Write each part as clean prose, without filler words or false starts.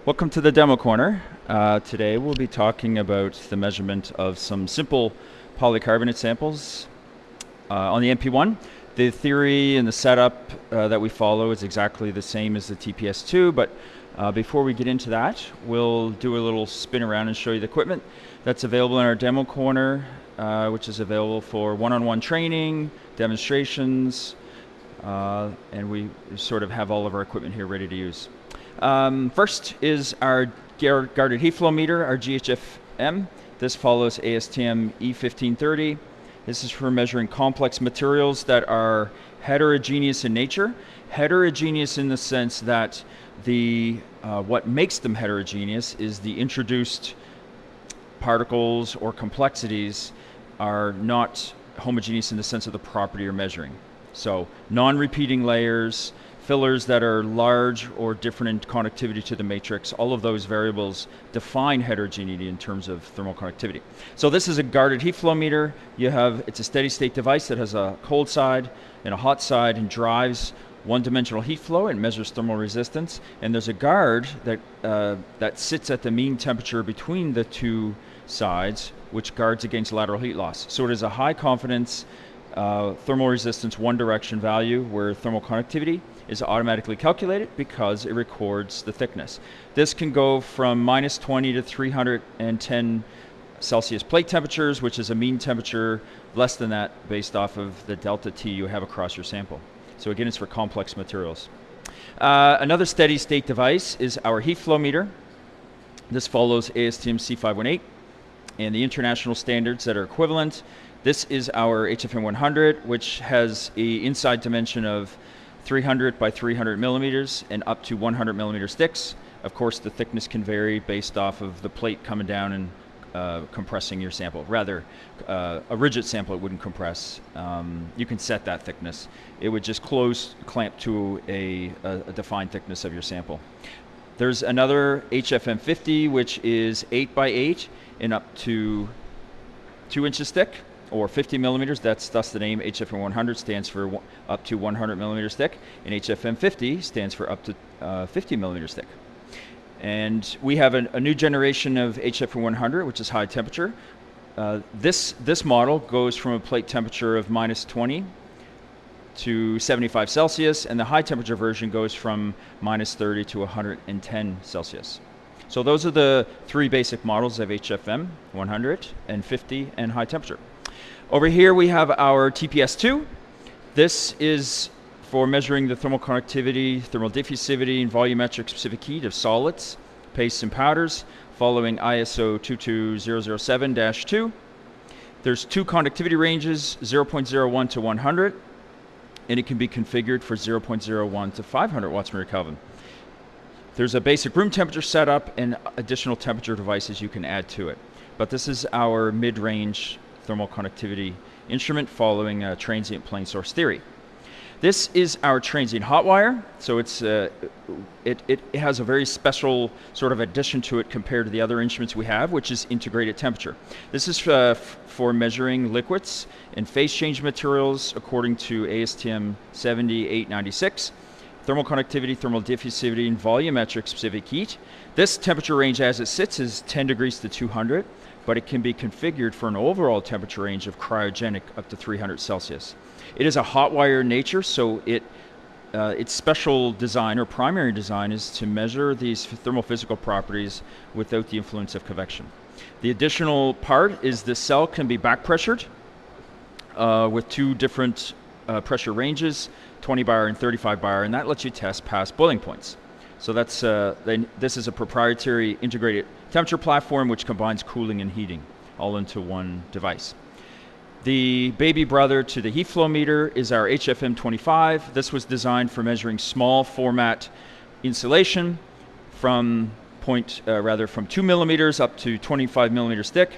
Welcome to the demo corner. Today we'll be talking about the measurement of some simple polycarbonate samples on the MP-1. The theory and the setup that we follow is exactly the same as the TPS2, but before we get into that, we'll do a little spin around and show you the equipment that's available in our demo corner, which is available for one-on-one training, demonstrations, and we sort of have all of our equipment here ready to use. First is our guarded heat flow meter, our GHFM. This follows ASTM E1530. This is for measuring complex materials that are heterogeneous in nature. Heterogeneous in the sense that what makes them heterogeneous is the introduced particles or complexities are not homogeneous in the sense of the property you're measuring. So non-repeating layers, fillers that are large or different in conductivity to the matrix, all of those variables define heterogeneity in terms of thermal conductivity. So this is a guarded heat flow meter. It's a steady state device that has a cold side and a hot side and drives one-dimensional heat flow and measures thermal resistance. And there's a guard that sits at the mean temperature between the two sides, which guards against lateral heat loss. So it is a high confidence thermal resistance one direction value where thermal conductivity is automatically calculated because it records the thickness. This can go from -20 to 310 Celsius plate temperatures, which is a mean temperature less than that based off of the delta T you have across your sample. So again, it's for complex materials. Another steady state device is our heat flow meter. This follows ASTM C518 and the international standards that are equivalent. This is our HFM 100, which has an inside dimension of 300 by 300 millimeters and up to 100 millimeter sticks. Of course, the thickness can vary based off of the plate coming down and compressing your sample. Rather, a rigid sample, it wouldn't compress. You can set that thickness. It would just clamp to a defined thickness of your sample. There's another HFM 50, which is 8 by 8 and up to 2 inches thick, or 50 millimeters. That's thus the name. HFM 100 stands for up to 100 millimeters thick, and HFM 50 stands for up to 50 millimeters thick. And we have a new generation of HFM 100, which is high temperature. This model goes from a plate temperature of -20 to 75 Celsius, and the high temperature version goes from -30 to 110 Celsius. So those are the three basic models of HFM 100 and 50 and high temperature. Over here we have our TPS2. This is for measuring the thermal conductivity, thermal diffusivity, and volumetric specific heat of solids, pastes, and powders, following ISO 22007-2. There's two conductivity ranges, 0.01 to 100, and it can be configured for 0.01 to 500 watts per Kelvin. There's a basic room temperature setup and additional temperature devices you can add to it. But this is our mid-range thermal conductivity instrument following transient plane source theory. This is our transient hot wire, so it has a very special sort of addition to it compared to the other instruments we have, which is integrated temperature. This is for measuring liquids and phase change materials according to ASTM 7896. Thermal conductivity, thermal diffusivity, and volumetric specific heat. This temperature range as it sits is 10 degrees to 200, but it can be configured for an overall temperature range of cryogenic up to 300 Celsius. It is a hot wire in nature, so its special design or primary design is to measure these thermophysical properties without the influence of convection. The additional part is the cell can be back pressured with two different pressure ranges, 20 bar and 35 bar, and that lets you test past boiling points. So this is a proprietary integrated temperature platform which combines cooling and heating all into one device. The baby brother to the heat flow meter is our HFM 25. This was designed for measuring small format insulation from 2 millimeters up to 25 millimeters thick,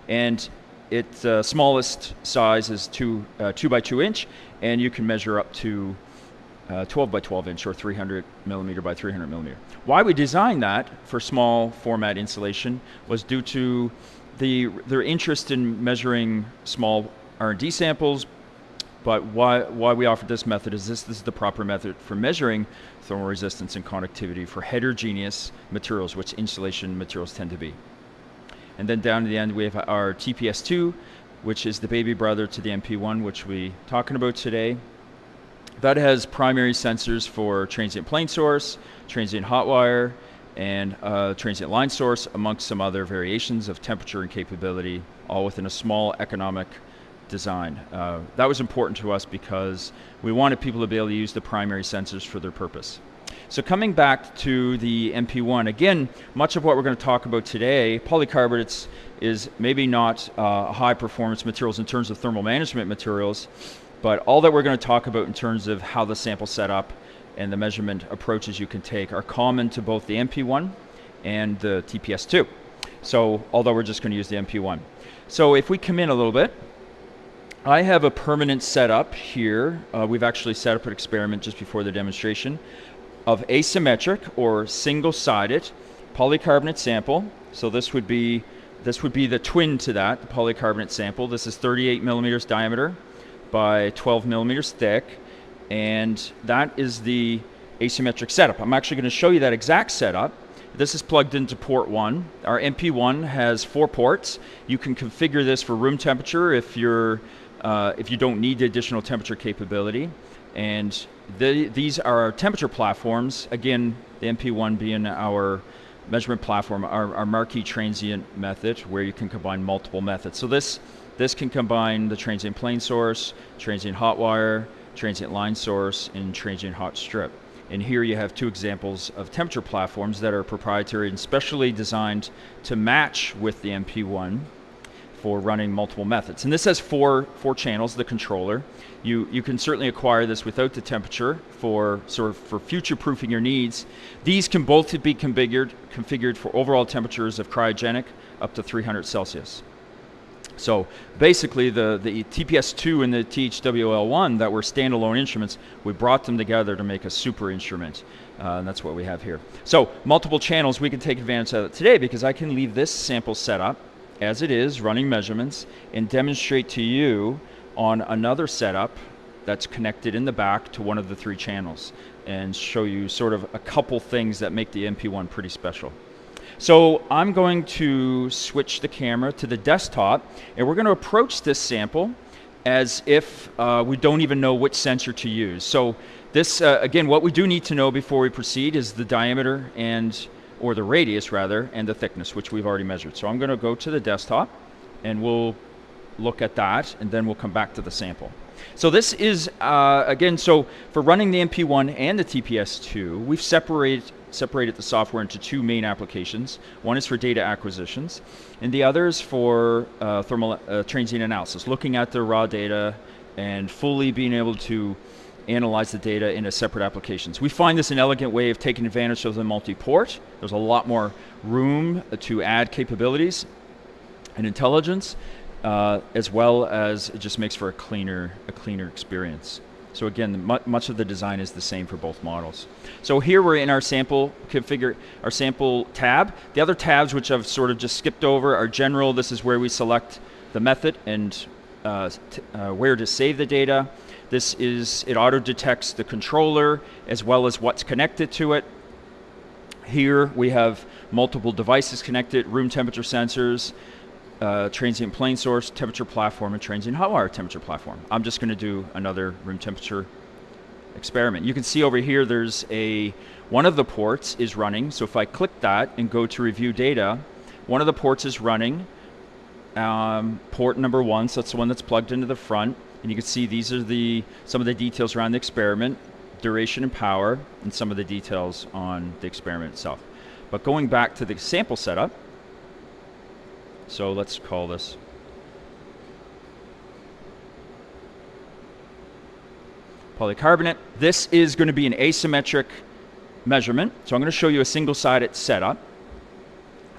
and its smallest size is 2 by 2 inch, and you can measure up to 12 by 12 inch or 300 millimeter by 300 millimeter. Why we designed that for small format insulation was due to their interest in measuring small R&D samples, But why we offer this method is this is the proper method for measuring thermal resistance and conductivity for heterogeneous materials, which insulation materials tend to be. And then down to the end we have our TPS2, which is the baby brother to the MP-1, which we're talking about today. That has primary sensors for transient plane source, transient hot wire, and transient line source, amongst some other variations of temperature and capability, all within a small economic design. That was important to us because we wanted people to be able to use the primary sensors for their purpose. So coming back to the MP-1, again, much of what we're going to talk about today, polycarbonates is maybe not high performance materials in terms of thermal management materials, but all that we're going to talk about in terms of how the sample set up and the measurement approaches you can take are common to both the MP-1 and the TPS2. So although we're just going to use the MP-1. So if we come in a little bit, I have a permanent setup here. We've actually set up an experiment just before the demonstration of asymmetric or single-sided polycarbonate sample. So this would be the twin to that, the polycarbonate sample. This is 38 millimeters diameter by 12 millimeters thick, and that is the asymmetric setup. I'm actually going to show you that exact setup. This is plugged into port 1. Our MP-1 has 4 ports. You can configure this for room temperature if you don't need the additional temperature capability. And these are our temperature platforms. Again, the MP-1 being our measurement platform, our marquee transient method, where you can combine multiple methods. So this can combine the transient plane source, transient hot wire, transient line source, and transient hot strip. And here you have 2 examples of temperature platforms that are proprietary and specially designed to match with the MP-1 for running multiple methods. And this has four channels, the controller. You can certainly acquire this without the temperature for future-proofing your needs. These can both be configured for overall temperatures of cryogenic up to 300 Celsius. So basically the TPS2 and the THWL1 that were standalone instruments, we brought them together to make a super instrument. And that's what we have here. So multiple channels, we can take advantage of it today because I can leave this sample set up as it is, running measurements, and demonstrate to you on another setup that's connected in the back to one of the 3 channels and show you sort of a couple things that make the MP-1 pretty special. So I'm going to switch the camera to the desktop, and we're going to approach this sample as if we don't even know which sensor to use. So this, again, what we do need to know before we proceed is the diameter or the radius rather, and the thickness, which we've already measured. So I'm going to go to the desktop, and we'll look at that, and then we'll come back to the sample. So this is, again, so for running the MP-1 and the TPS2, we've separated the software into 2 main applications. One is for data acquisitions, and the other is for thermal transient analysis, looking at the raw data and fully being able to analyze the data into separate applications. We find this an elegant way of taking advantage of the multi-port. There's a lot more room to add capabilities and intelligence, as well as it just makes for a cleaner experience. So again, much of the design is the same for both models. So here we're in our sample our sample tab. The other tabs, which I've sort of just skipped over, are general. This is where we select the method and where to save the data. It auto detects the controller as well as what's connected to it. Here we have multiple devices connected, room temperature sensors, transient plane source, temperature platform, and transient hot wire temperature platform. I'm just going to do another room temperature experiment. You can see over here there's one of the ports is running. So if I click that and go to review data, one of the ports is running, port number 1, so that's the one that's plugged into the front. And you can see these are some of the details around the experiment, duration and power, and some of the details on the experiment itself. But going back to the sample setup, so let's call this polycarbonate. This is going to be an asymmetric measurement. So I'm going to show you a single-sided setup.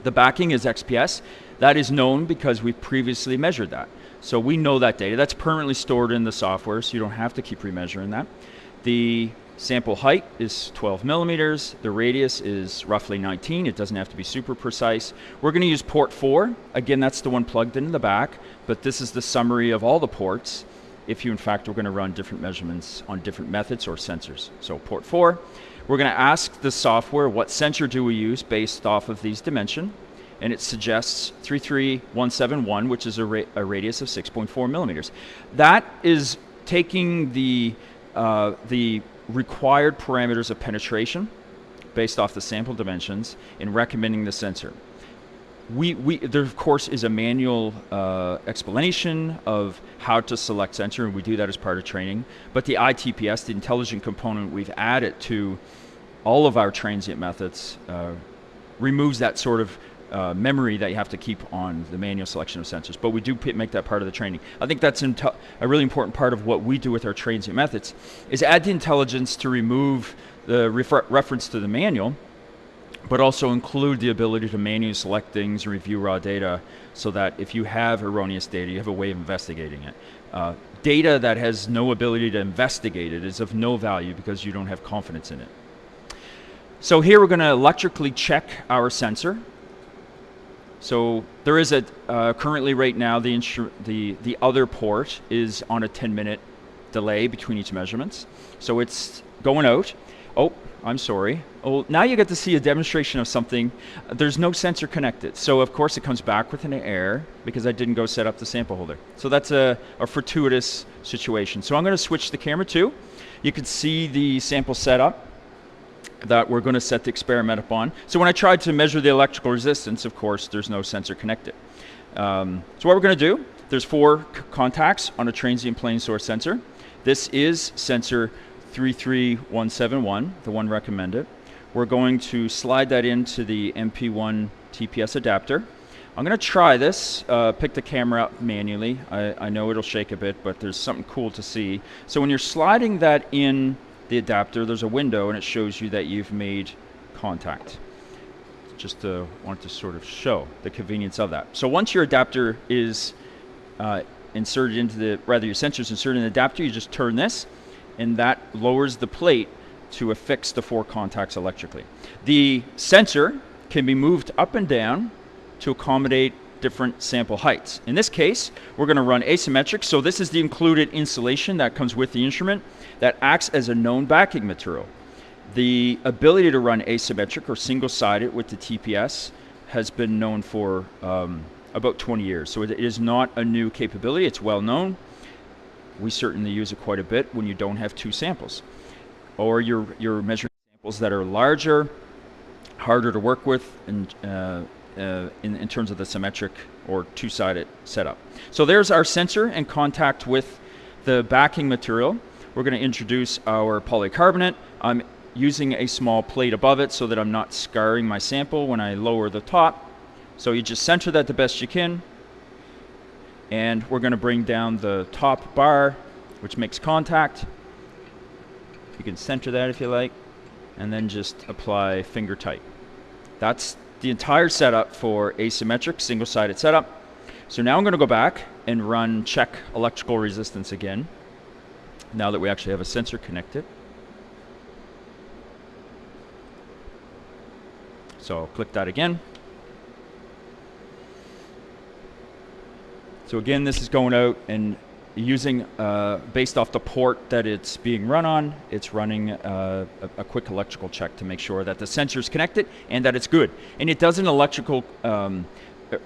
The backing is XPS. That is known because we've previously measured that. So we know that data. That's permanently stored in the software, so you don't have to keep remeasuring that. The sample height is 12 millimeters. The radius is roughly 19. It doesn't have to be super precise. We're going to use port 4. Again, that's the one plugged into the back, but this is the summary of all the ports. if you in fact are going to run different measurements on different methods or sensors. So port 4, we're going to ask the software what sensor do we use based off of these dimensions, and it suggests 33171, which is a radius of 6.4 millimeters. That is taking the required parameters of penetration based off the sample dimensions and recommending the sensor. There of course is a manual explanation of how to select sensor, and we do that as part of training, but the iTPS, the intelligent component we've added to all of our transient methods, removes that sort of memory that you have to keep on the manual selection of sensors, but we do make that part of the training. I think that's a really important part of what we do with our transient methods, is add the intelligence to remove the reference to the manual, but also include the ability to manually select things and review raw data, so that if you have erroneous data, you have a way of investigating it. Data that has no ability to investigate it is of no value because you don't have confidence in it. So here we're going to electrically check our sensor. So there is currently right now the other port is on a 10-minute delay between each measurements. So it's going out. Oh, I'm sorry. Oh, now you get to see a demonstration of something. There's no sensor connected. So of course it comes back with an error because I didn't go set up the sample holder. So that's a fortuitous situation. So I'm going to switch the camera to. You can see the sample setup that we're going to set the experiment up on. So when I tried to measure the electrical resistance, of course, there's no sensor connected. So what we're going to do, there's 4 contacts on a transient plane source sensor. This is sensor 33171, the one recommended. We're going to slide that into the MP-1 TPS adapter. I'm going to try this, pick the camera up manually. I know it'll shake a bit, but there's something cool to see. So when you're sliding that in the adapter, there's a window and it shows you that you've made contact. Just want to sort of show the convenience of that. So once your adapter is inserted into your sensor's inserted in the adapter, you just turn this, and that lowers the plate to affix the 4 contacts electrically. The sensor can be moved up and down to accommodate different sample heights. In this case, we're going to run asymmetric, so this is the included insulation that comes with the instrument that acts as a known backing material. The ability to run asymmetric or single-sided with the TPS has been known for about 20 years, so it is not a new capability. It's well known. We certainly use it quite a bit when you don't have 2 samples, or you're measuring samples that are larger, harder to work with, and in terms of the symmetric or 2-sided setup. So there's our sensor in contact with the backing material. We're going to introduce our polycarbonate. I'm using a small plate above it so that I'm not scarring my sample when I lower the top. So you just center that the best you can, and we're going to bring down the top bar, which makes contact. You can center that if you like, and then just apply finger tight. That's the entire setup for asymmetric single-sided setup. So now I'm going to go back and run check electrical resistance again, now that we actually have a sensor connected. So I'll click that again. So again, this is going out and using, based off the port that it's being run on, it's running a quick electrical check to make sure that the sensor is connected and that it's good. And it does an electrical,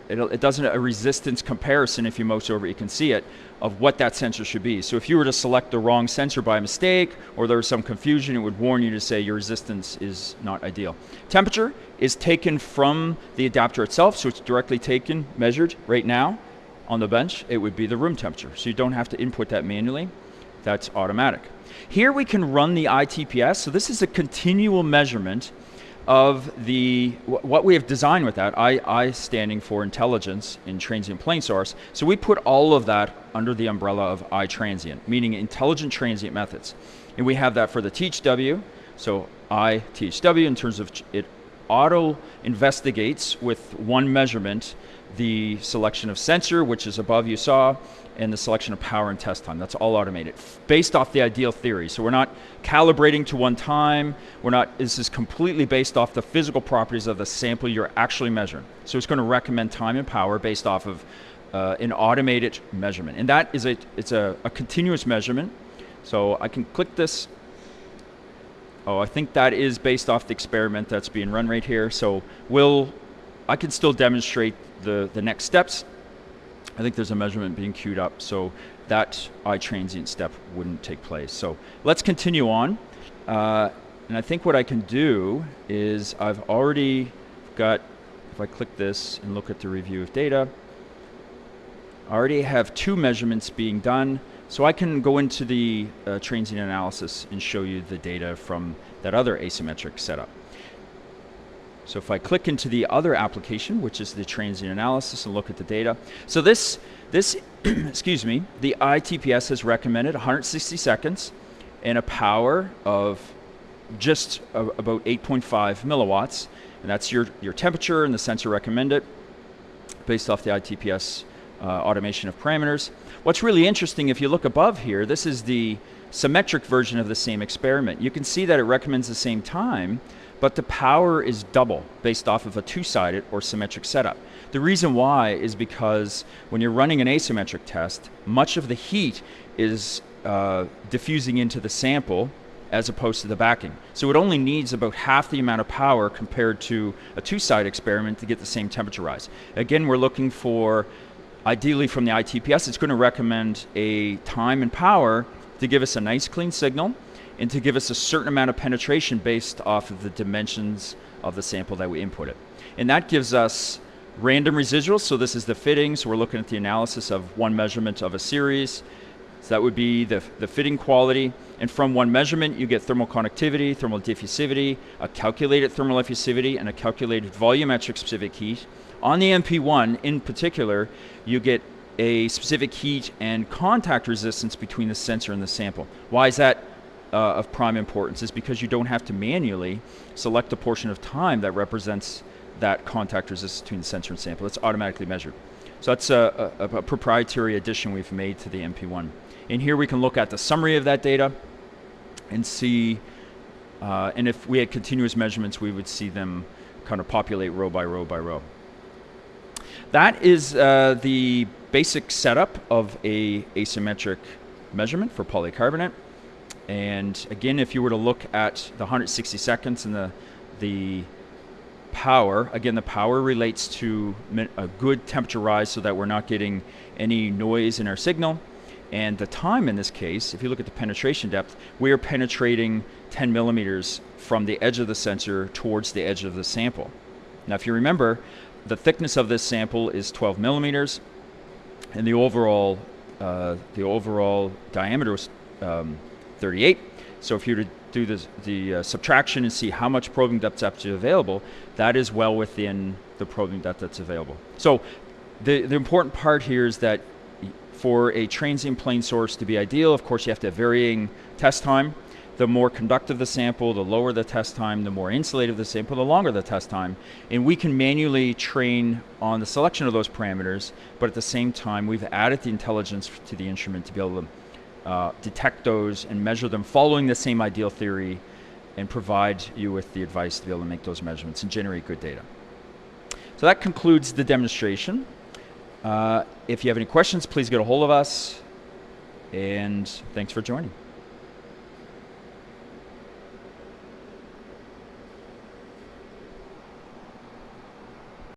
it does a resistance comparison, if you mouse over it, you can see it, of what that sensor should be. So if you were to select the wrong sensor by mistake, or there was some confusion, it would warn you to say your resistance is not ideal. Temperature is taken from the adapter itself, so it's directly taken, measured right now. On the bench, it would be the room temperature, so you don't have to input that manually. That's automatic. Here we can run the iTPS, so this is a continual measurement of what we have designed with that, I standing for intelligence in transient plane source. So we put all of that under the umbrella of iTransient, meaning intelligent transient methods. And we have that for the THW, so iTHW in terms of it auto investigates with one measurement the selection of sensor, which is above you saw, and the selection of power and test time. That's all automated based off the ideal theory. So we're not calibrating to one time. This is completely based off the physical properties of the sample you're actually measuring. So it's going to recommend time and power based off of an automated measurement. And that is it's a continuous measurement. So I can click this. Oh, I think that is based off the experiment that's being run right here. So I can still demonstrate the next steps. I think there's a measurement being queued up, so that iTransient step wouldn't take place. So let's continue on. And I think what I can do is I've already got, if I click this and look at the review of data, I already have 2 measurements being done. So I can go into the transient analysis and show you the data from that other asymmetric setup. So if I click into the other application, which is the transient analysis, and look at the data. So this excuse me, the iTPS has recommended 160 seconds and a power of just about 8.5 milliwatts. And that's your temperature, and the sensor recommended based off the iTPS automation of parameters. What's really interesting, if you look above here, this is the symmetric version of the same experiment. You can see that it recommends the same time, but the power is double based off of a 2-sided or symmetric setup. The reason why is because when you're running an asymmetric test, much of the heat is diffusing into the sample as opposed to the backing. So it only needs about half the amount of power compared to a 2-sided experiment to get the same temperature rise. Again, we're looking for, ideally from the iTPS, it's going to recommend a time and power to give us a nice clean signal and to give us a certain amount of penetration based off of the dimensions of the sample that we inputted. And that gives us random residuals. So this is the fitting. So we're looking at the analysis of one measurement of a series. So that would be the fitting quality. And from one measurement, you get thermal conductivity, thermal diffusivity, a calculated thermal effusivity, and a calculated volumetric specific heat. On the MP-1 in particular, you get a specific heat and contact resistance between the sensor and the sample. Why is that of prime importance? Is because you don't have to manually select a portion of time that represents that contact resistance between the sensor and sample. It's automatically measured. So that's a proprietary addition we've made to the MP-1. And here we can look at the summary of that data and see, and if we had continuous measurements, we would see them kind of populate row by row by row. That is the basic setup of a asymmetric measurement for polycarbonate. And again, if you were to look at the 160 seconds and the power, again, the power relates to a good temperature rise so that we're not getting any noise in our signal. And the time in this case, if you look at the penetration depth, we are penetrating 10 millimeters from the edge of the sensor towards the edge of the sample. Now, if you remember, the thickness of this sample is 12 millimeters, and the overall diameter was 38. So if you were to do the subtraction and see how much probing depth is actually available, that is well within the probing depth that's available. So the important part here is that for a transient plane source to be ideal, of course, you have to have varying test time. The more conductive the sample, the lower the test time, the more insulative the sample, the longer the test time. And we can manually train on the selection of those parameters, but at the same time, we've added the intelligence to the instrument to be able to detect those and measure them following the same ideal theory and provide you with the advice to be able to make those measurements and generate good data. So that concludes the demonstration. If you have any questions, please get a hold of us, and thanks for joining.